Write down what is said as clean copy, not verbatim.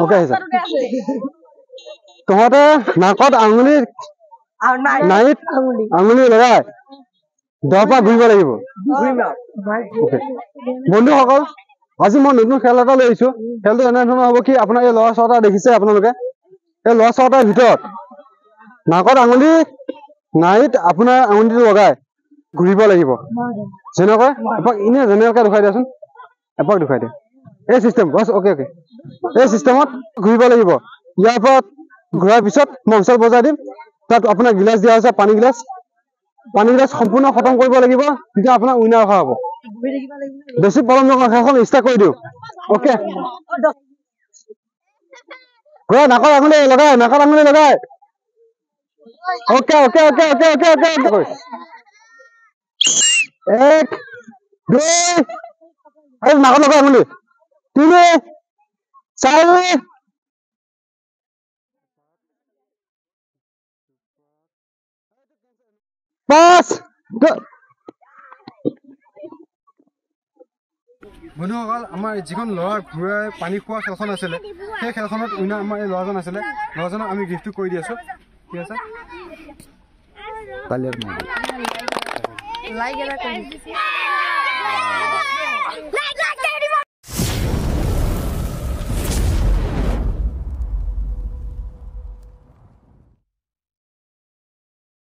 okay আহিছে তহঁতে নাকত আঙুলি নাইত আঙুলি লগাই 10 পাক ঘূৰিব লাগিব বন্ধুসকল আজি মই নতুন খেল এটা লৈ আহিছো খেলটো এনেধৰণৰ হ'ব কি আপোনাৰ এই ল'ৰা ছোৱালীটা দেখিছে আপোনালোকে এই ল'ৰা ছোৱালীটাৰ ভিতৰত নাকত আঙুলি নাইত আপোনাৰ আঙুলিটো লগাই ঘূৰিব লাগিব যেনেকৈ এপাক এনে যেনেকৈ দেখুৱাই দিয়াচোন এপাক দেখুৱাই দিয়ে এই চিষ্টেম বছ অকে অকে এই চিষ্টেমত ঘূৰিব লাগিব ইয়াৰ পৰা ঘূৰাৰ পিছত মই হুইচেল বজাই দিম তাত আপোনাৰ গিলাচ দিয়া হৈছে পানী গিলাচ সম্পূৰ্ণ খতম কৰিব লাগিব তেতিয়া আপোনাৰ উইনাৰ ৰখা হ'ব বেছি পলম নকৰা খেলখন ষ্টাৰ্ট কৰি দিওঁ অকে ঘূৰা নাকত আঙুলি লগাই okay okay okay okay okay okay okay 1 2 আৰু নাকত লগাই আঙুলি 3 4 5 বন্ধুসকল আমাৰ যিখন ল'ৰা ঘূৰাই পানী খোৱা খেলখন আছিলে সেই খেলখনত উইনাৰ আমাৰ এই ল'ৰাজন আছিলে ল'ৰাজনক আমি গিফ্টটো কৰি দি আছো ঠিক আছে লাইক